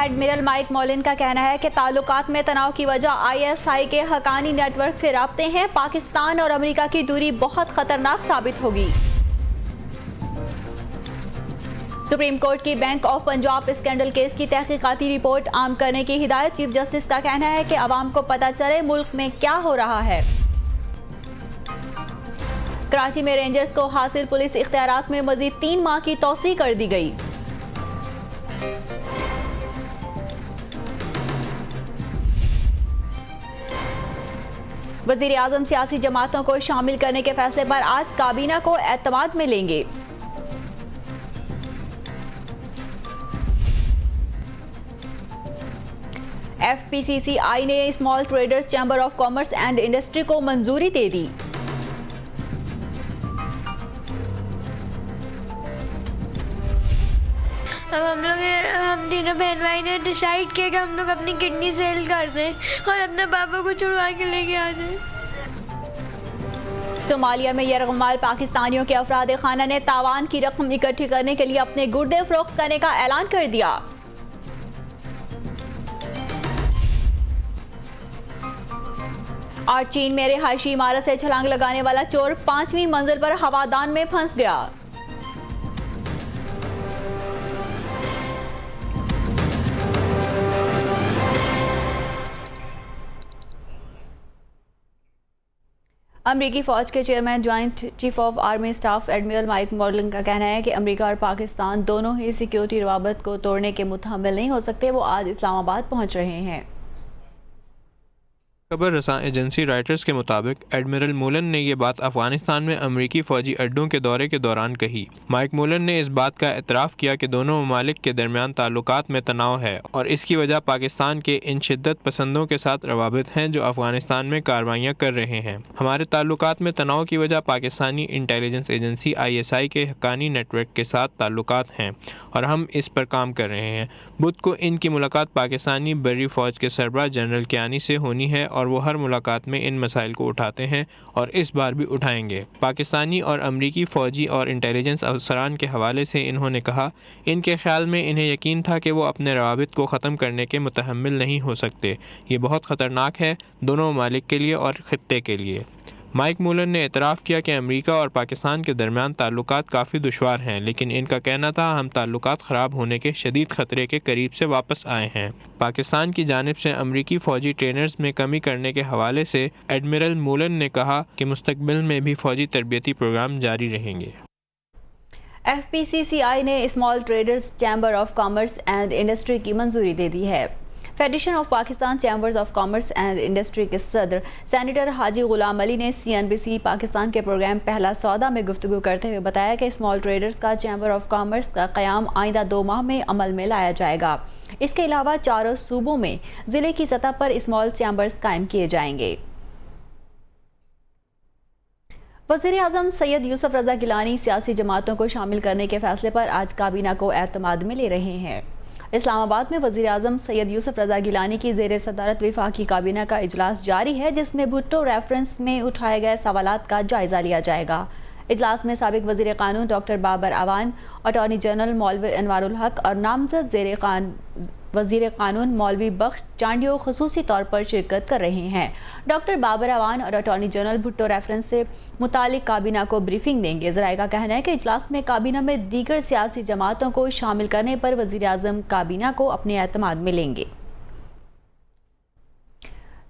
Admiral Mike Mullen का कहना है कि ताल्लुकात में तनाव की वजह ISI के हकानी नेटवर्क से राब्ते हैं। पाकिस्तान और अमेरिका की दूरी बहुत खतरनाक साबित होगी। सुप्रीम कोर्ट की bank of Punjab scandal case की तहकीकाती रिपोर्ट आम करने की हिदायत। चीफ जस्टिस का कहना है कि अवाम को पता चले मुल्क में क्या हो रहा है। कराची में रेंजर्स को हासिल पुलिस इख्तियारात में मजीद 3 माह की तौसी कर दी गई। वजीर आजम सियासी जमातों को शामिल करने के फैसले पर आज काबीना को एतमाद में लेंगे। FPCCI ने small traders chamber of commerce and industry को मंजूरी दे दी। अब हम तीनों बहन भाई ने डिसाइड किया कि हम लोग अपनी किडनी सेल कर दें और अपने पापा को छुड़वा के लेके आ जाएं। सोमालिया में यरगमाल पाकिस्तानियों के अफराद खाना ने तावान की रकम इकट्ठी करने के लिए अपने गुर्दे फरोख्त करने का ऐलान कर दिया। और चीन में रिहायशी इमारत से छलांग लगाने वाला चोर 5वीं मंजिल पर हवादान में फंस गया। अमरीकी फौज के chairman joint chief of army staff admiral Mike Mullen का कहना है कि अमेरिका और पाकिस्तान दोनों ही सिक्योरिटी रवाबत को तोड़ने के मुतहम्मिल नहीं हो सकते। वो आज इस्लामाबाद पहुंच रहे हैं। खबर रसां एजेंसी राइटर्स के मुताबिक एडमिरल मोलन ने ये बात अफगानिस्तान में अमरीकी फ़ौजी अड्डों के दौरे के दौरान कही। माइक मोलन ने इस बात का एतराफ़ किया कि दोनों ममालिक के दरमियान ताल्लुकात में तनाव है और इसकी वजह पाकिस्तान के इन शिद्दत पसंदों के साथ रवाबित हैं जो अफगानिस्तान में कार्रवाइयाँ कर रहे हैं। हमारे ताल्लुकात में तनाव की वजह पाकिस्तानी इंटेलिजेंस एजेंसी ISI के हक्कानी नेटवर्क के साथ ताल्लुकात हैं और हम इस पर काम कर रहे हैं। बुध को इनकी मुलाकात पाकिस्तानी बर्री फ़ौज के सरबराह जनरल कियानी से होनी है और वो हर मुलाकात में इन मसाइल को उठाते हैं और इस बार भी उठाएंगे। पाकिस्तानी और अमरीकी फ़ौजी और इंटेलिजेंस अफसरान के हवाले से इन्होंने कहा, इनके ख्याल में इन्हें यकीन था कि वो अपने रवाबित को ख़त्म करने के मुतहम्मिल नहीं हो सकते। ये बहुत ख़तरनाक है दोनों ममालिक के लिए और ख़ित्ते के लिए। माइक मोलन ने एतराफ़ किया कि अमेरिका और पाकिस्तान के दरमियान ताल्लुकात काफ़ी दुश्वार हैं, लेकिन इनका कहना था हम ताल्लुकात ख़राब होने के शदीद ख़तरे के करीब से वापस आए हैं। पाकिस्तान की जानिब से अमेरिकी फ़ौजी ट्रेनर्स में कमी करने के हवाले से एडमिरल मोलन ने कहा कि मुस्तकबिल में भी फ़ौजी तरबियती प्रोग्राम जारी रहेंगे। FPCCI ने small traders chamber of commerce and industry की मंजूरी दे दी है। Federation of Pakistan chambers of commerce and industry के सदर सेनेटर हाजी गुलाम अली ने CNBC पाकिस्तान के प्रोग्राम पहला सौदा में गुफ्तगू करते हुए बताया कि स्मॉल ट्रेडर्स का चैम्बर ऑफ कॉमर्स का क़याम आइंदा 2 माह में अमल में लाया जाएगा। इसके अलावा 4 सूबों में ज़िले की सतह पर स्मॉल चैम्बर्स कायम किए जाएंगे। वज़ीर आज़म सैयद यूसुफ रज़ा गिलानी सियासी जमातों को शामिल करने के फैसले पर आज काबीना को एतमाद में ले रहे हैं। इस्लामाबाद में वज़ीर आज़म सैयद यूसुफ रज़ा गिलानी की ज़ेर सदारत वफाकी काबीना का इजलास जारी है, जिसमें भुट्टो रेफरेंस में उठाए गए सवालात का जायज़ा लिया जाएगा। इजलास में साबिक वज़ीर क़ानून doctor Babar Awan, attorney general मौलवी अनवारुल हक और नामज़द वज़ीर क़ानून मौलवी बख्श चांडियो ख़ुसूसी तौर पर शिरकत कर रहे हैं। डॉक्टर बाबर अवान और अटॉर्नी जनरल भुट्टो रेफरेंस से मुतालिक काबीना को ब्रीफिंग देंगे। ज़राए का कहना है कि इजलास में काबीना में दीगर सियासी जमातों को शामिल करने पर वज़ीर आज़म काबीना को अपने एतमाद में लेंगे।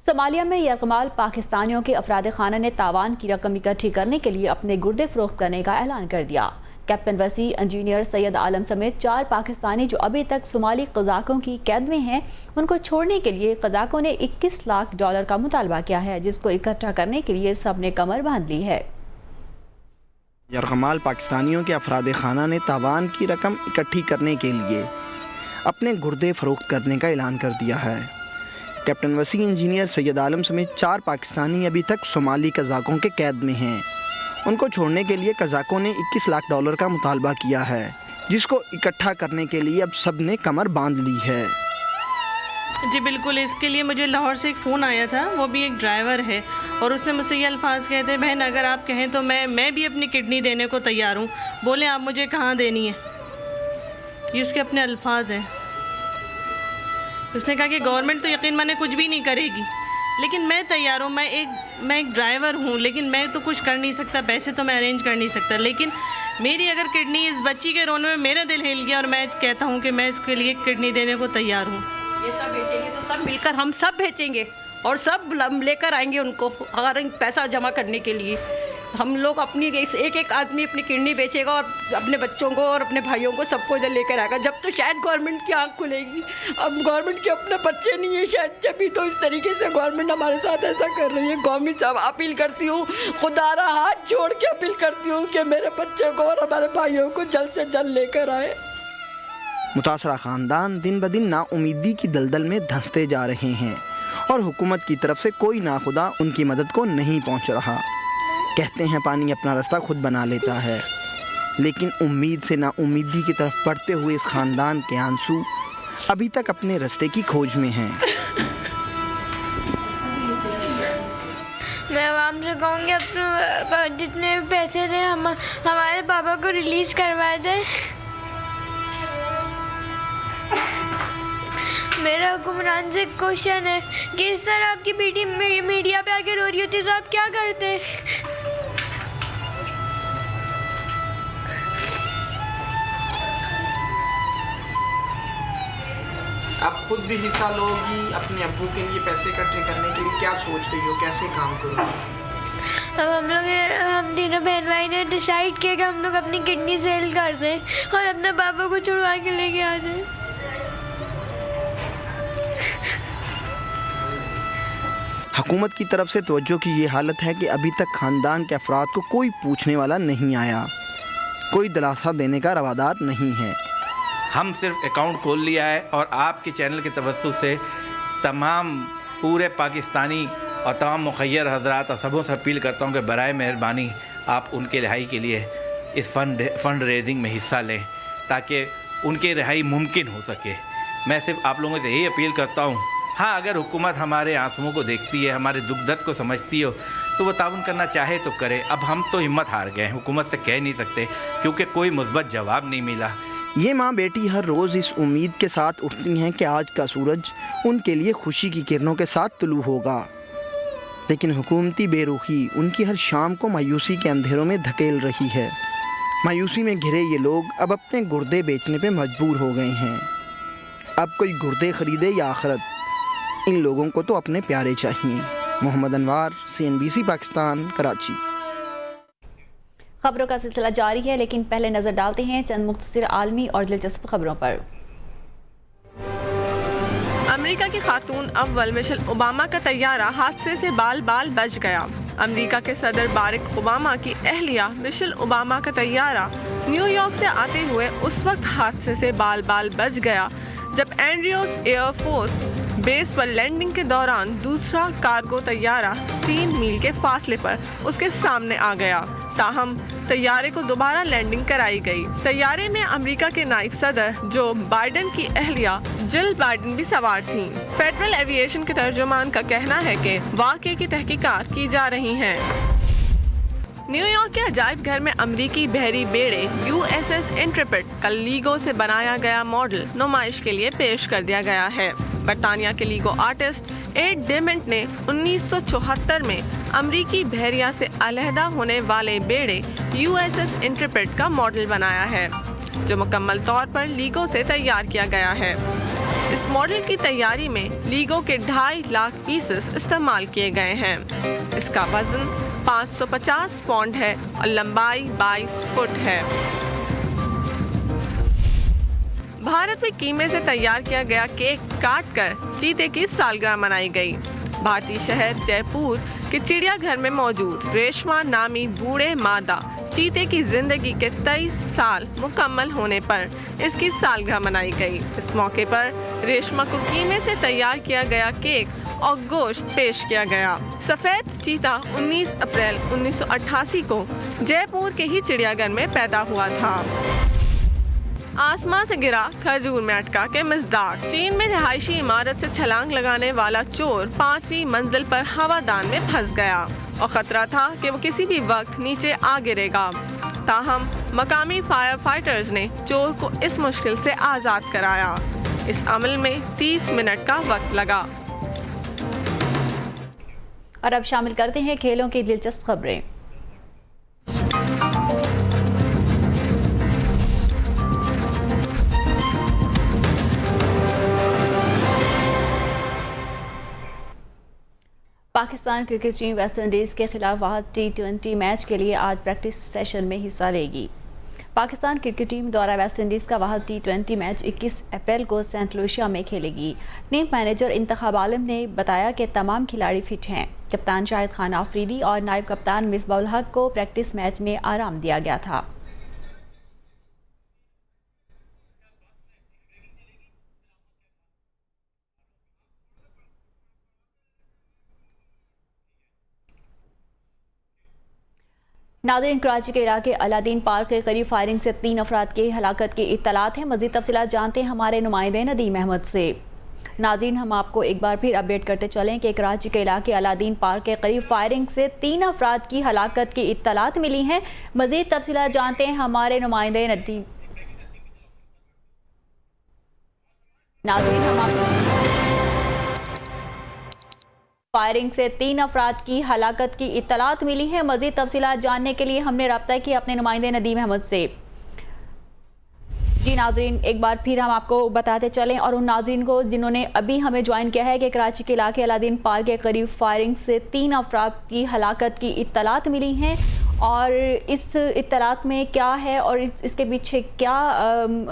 सोमालिया में यरगमाल पाकिस्तानियों के अफराद खाना ने तावान की रकम इकट्ठी करने के लिए अपने गुर्दे फरोख्त करने का ऐलान कर दिया। कैप्टन वसी, इंजीनियर सैयद आलम समेत 4 पाकिस्तानी जो अभी तक सोमाली कज़ाकों की कैद में हैं, उनको छोड़ने के लिए कज़ाकों ने $21 लाख का मुतालबा किया है, जिसको इकट्ठा करने के लिए सब ने कमर बांध ली है। यरगमाल पाकिस्तानियों के अफराद खाना ने तावान की रकम इकट्ठी करने के लिए अपने गुर्दे फरोख्त करने का ऐलान कर दिया है। कैप्टन वसी, इंजीनियर सैयद आलम समेत 4 पाकिस्तानी अभी तक सोमाली कज़ाकों के कैद में हैं। उनको छोड़ने के लिए कज़ाकों ने $21 लाख का मुतालबा किया है, जिसको इकट्ठा करने के लिए अब सब ने कमर बांध ली है। जी बिल्कुल, इसके लिए मुझे लाहौर से एक फ़ोन आया था, वो भी एक ड्राइवर है और उसने मुझसे ये अल्फाज कहे थे, बहन अगर आप कहें तो मैं भी अपनी किडनी देने को तैयार हूँ, बोले आप मुझे कहाँ देनी है। ये उसके अपने अल्फाज हैं। उसने कहा कि गवर्नमेंट तो यकीन माने कुछ भी नहीं करेगी, लेकिन मैं तैयार हूँ। मैं एक ड्राइवर हूँ, लेकिन मैं तो कुछ कर नहीं सकता, पैसे तो मैं अरेंज कर नहीं सकता, लेकिन मेरी अगर किडनी इस बच्ची के रोने में मेरा दिल हिल गया और मैं कहता हूँ कि मैं इसके लिए किडनी देने को तैयार हूँ। ये सब बेचेंगे तो सब मिलकर हम सब बेचेंगे और सब लेकर आएंगे उनको, अगर पैसा जमा करने के लिए हम लोग अपनी एक आदमी अपनी किडनी बेचेगा और अपने बच्चों को और अपने भाइयों को सबको इधर लेकर आएगा। जब तो शायद गवर्नमेंट की आंख खुलेगी। अब गवर्नमेंट के अपने बच्चे नहीं है शायद, जब भी तो इस तरीके से गवर्नमेंट हमारे साथ ऐसा कर रही है। गवर्नमेंट साहब अपील करती हूँ, खुदारा हाथ जोड़ के अपील करती हूँ कि मेरे बच्चे को और हमारे भाइयों को जल्द से जल्द लेकर आए। मुतासरा ख़ानदान दिन ब दिन नाउमीदी की दलदल में धंसते जा रहे हैं और हुकूमत की तरफ से कोई नाखुदा उनकी मदद को नहीं पहुंच रहा। कहते हैं पानी अपना रास्ता खुद बना लेता है, लेकिन उम्मीद से नाउमीदी की तरफ बढ़ते हुए इस ख़ानदान के आंसू अभी तक अपने रास्ते की खोज में हैं। मैं आवाम से कहूँगी अपने जितने पैसे दें हमारे पापा को रिलीज़ करवा दें। मेरा हुक्मरान से क्वेश्चन है कि इस तरह आपकी बेटी मीडिया पे आके रो रही होती तो आप क्या करते? आप खुद भी हिस्सा लोगी अपने अब्बू के लिए पैसे इकट्ठे करने के लिए? क्या सोच रही हो, कैसे काम करोगी? अब हम तीनों बहन भाई ने डिसाइड किया कि हम लोग अपनी किडनी सेल कर दें और अपने पापा को छुड़वा के लेके आ जाएं। हुकूमत की तरफ से तवज्जो की ये हालत है कि अभी तक ख़ानदान के अफराद को कोई पूछने वाला नहीं आया, कोई दिलासा देने का रवादार नहीं है। हम सिर्फ अकाउंट खोल लिया है और आपके चैनल के तवज्जो से तमाम पूरे पाकिस्तानी और तमाम मुखय्यर हजरात और सबों से अपील करता हूँ कि बराए मेहरबानी आप उनके रिहाई के लिए इस फ़ंड रेजिंग में हिस्सा लें ताकि उनकी रिहाई मुमकिन हो सके। मैं सिर्फ आप लोगों से यही अपील करता हूँ, हाँ अगर हुकूमत हमारे आंसुओं को देखती है, हमारे दुख दर्द को समझती हो तो वो ताउन करना चाहे तो करे। अब हम तो हिम्मत हार गए हैं, हुकूमत से कह नहीं सकते क्योंकि कोई मुस्बत जवाब नहीं मिला। ये माँ बेटी हर रोज़ इस उम्मीद के साथ उठती हैं कि आज का सूरज उनके लिए खुशी की किरणों के साथ तुलू होगा, लेकिन हुकूमती बेरुखी उनकी हर शाम को मायूसी के अंधेरों में धकेल रही है। मायूसी में घिरे ये लोग अब अपने गुर्दे बेचने पे मजबूर हो गए हैं। अब कोई गुर्दे ख़रीदे या आखिरत, इन लोगों को तो अपने प्यारे चाहिए। मोहम्मद अनवार, CNBC पाकिस्तान, कराची। खबरों का सिलसिला जारी है, लेकिन पहले नजर डालते हैं चंद मुख्तसर आलमी और दिलचस्प खबरों पर। अमेरिका की खातून अव्वल मिशेल ओबामा का तैयारा हादसे से बाल बाल बच गया। अमेरिका के सदर बाराक ओबामा की अहलिया मिशेल ओबामा का तैयारा न्यूयॉर्क से आते हुए उस वक्त हादसे से बाल बाल बच गया जब एंड्रियोस एयरफोर्स बेस पर लैंडिंग के दौरान दूसरा कार्गो तैयारा 3 मील के फासले पर उसके सामने आ गया। ताहम तैयारे को दोबारा लैंडिंग कराई गई। तैयारे में अमेरिका के नायब सदर जो बाइडेन की अहलिया जिल बाइडेन भी सवार थीं। फेडरल एविएशन के तर्जुमान का कहना है कि वाक़े की तहकीकात की जा रही हैं। न्यूयॉर्क के अजायब घर में अमेरिकी बहरी बेड़े USS इंट्रेपिड कल लीगो से बनाया गया मॉडल नुमाइश के लिए पेश कर दिया गया है। बरतानिया के लीगो आर्टिस्ट एड डेमेंट ने 1974 में अमेरिकी बहरिया से अलहदा होने वाले बेड़े USS इंट्रेपिड का मॉडल बनाया है, जो मुकम्मल तौर पर लीगो से तैयार किया गया है। इस मॉडल की तैयारी में लीगो के 2.5 लाख पीसेस इस्तेमाल किए गए हैं। इसका वजन 550 पाउंड है और लंबाई 22 फुट है। भारत में कीमे से तैयार किया गया केक काटकर चीते की सालगिरह मनाई गई। भारतीय शहर जयपुर के चिड़ियाघर में मौजूद रेशमा नामी बूढ़े मादा चीते की जिंदगी के 23 साल मुकम्मल होने पर इसकी सालगिरह मनाई गई। इस मौके पर रेशमा को कीमे से तैयार किया गया केक और गोश्त पेश किया गया। सफेद चीता 19 अप्रैल 1988 को जयपुर के ही चिड़ियाघर में पैदा हुआ था। आसमां से गिरा खजूर में अटका के मिज़दाक। चीन में रिहायशी इमारत से छलांग लगाने वाला चोर 5वीं मंजिल पर हवादान में फंस गया और खतरा था कि वो किसी भी वक्त नीचे आ गिरेगा। ताहम मकामी फायर फाइटर्स ने चोर को इस मुश्किल से आज़ाद कराया। इस अमल में 30 मिनट का वक्त लगा। और अब शामिल करते हैं खेलों की दिलचस्प खबरें। पाकिस्तान क्रिकेट टीम वेस्टइंडीज़ के खिलाफ वाहिद T20 मैच के लिए आज प्रैक्टिस सेशन में हिस्सा लेगी। पाकिस्तान क्रिकेट टीम द्वारा वेस्टइंडीज़ का वाहिद T20 मैच 21 अप्रैल को सेंट लुसिया में खेलेगी। टीम मैनेजर इंतखाब आलम ने बताया कि तमाम खिलाड़ी फिट हैं। कप्तान शाहिद खान आफरीदी और नायब कप्तान मिसबाहुल हक को प्रैक्टिस मैच में आराम दिया गया था। नाज़रीन, कराची के इलाके अलादीन पार्क के करीब फायरिंग से 3 अफराद की हलाकत की इत्तलात है। मज़ीद तफसीलात जानते हैं हमारे नुमाइंदे नदीम अहमद से। नाज़रीन, हम आपको एक बार फिर अपडेट करते चलें कि कराची के इलाके अलादीन पार्क के करीब फायरिंग से 3 अफराद की हलाकत की इत्तलात मिली हैं। मज़ीद तफसीलात जानते हैं हमारे नुमाइंदे नदीम। नाज़रीन, हम आपको फायरिंग से 3 अफराद की हलाकत की इत्तलात मिली है। मज़ीद तफसीलात जानने के लिए हमने रब्ता किया अपने नुमाइंदे नदीम अहमद से। जी नाज़रीन, एक बार फिर हम आपको बताते चलें और उन नाज़रीन को जिन्होंने अभी हमें ज्वाइन किया है कि कराची के इलाके अलादीन पार्क के करीब फायरिंग से 3 अफराद की हलाकत की इत्तलात मिली हैं और इस इत्तलात में क्या है और इसके पीछे क्या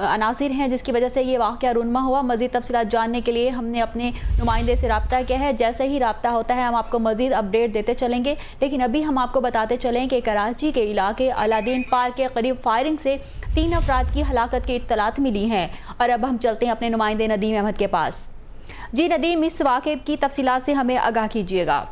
अनासिर हैं जिसकी वजह से ये वाक़या रुनमा हुआ। मज़ीद तफसीलात जानने के लिए हमने अपने नुमाइंदे से रब्ता किया है। जैसे ही रब्ता होता है हम आपको मज़ीद अपडेट देते चलेंगे, लेकिन अभी हम आपको बताते चलें कि कराची के इलाके अलादीन पार्क के करीब फायरिंग से 3 अफराद की हलाकत की इत्तलात मिली हैं। और अब हम चलते हैं अपने नुमाइंदे नदीम अहमद के पास। जी नदीम, इस वाक़े की तफसीलात से हमें आगाह कीजिएगा।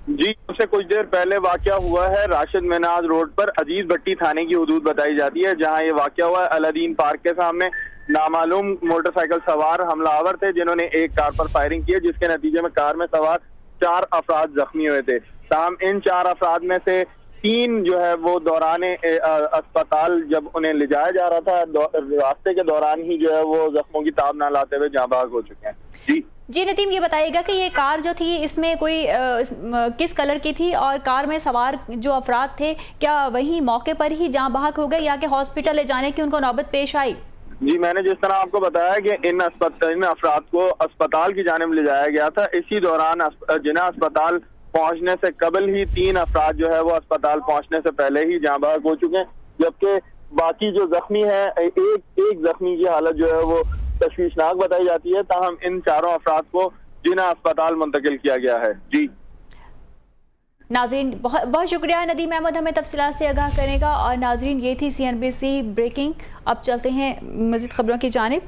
जी, उससे कुछ देर पहले वाकया हुआ है राशिद मिनाज रोड पर अजीज भट्टी थाने की हुदूद बताई जाती है, जहां ये वाकया हुआ है। अलादीन पार्क के सामने नामालूम मोटरसाइकिल सवार हमलावर थे जिन्होंने एक कार पर फायरिंग की, जिसके नतीजे में कार में सवार 4 अफराद जख्मी हुए थे। ताहम इन 4 अफराद में से 3 जो है वो दौरान अस्पताल जब उन्हें ले जाया जा रहा था, रास्ते के दौरान ही जो है वो जख्मों की ताब ना लाते हुए जाँ बहक हो चुके हैं। जी नदीम, ये बताइएगा कि ये कार जो थी इसमें कोई किस कलर की थी और कार में सवार जो अफराद थे क्या वही मौके पर ही जाँ बहक हो गए या कि हॉस्पिटल ले जाने की उनको नौबत पेश आई? जी, मैंने जिस तरह आपको बताया कि इन अफराद को अस्पताल की जानिब ले जाया गया था। इसी दौरान जिन्हें अस्पताल पहुंचने से कबल ही 3 अफराद जो है वो अस्पताल पहुंचने से पहले ही जाँ बहक हो चुके हैं, जबकि बाकी जो जख्मी है एक जख्मी की हालत जो है वो तशवीशनाक बताई जाती है। ताहम इन 4 अफराद को जिन्हें अस्पताल मुंतकिल किया गया है। जी नाज़रीन, बहुत बहुत शुक्रिया नदीम अहमद हमें तफसीलात से आगाह करेगा। और नाज़रीन, ये थी CNBC ब्रेकिंग। अब चलते हैं मज़ीद खबरों की जानिब।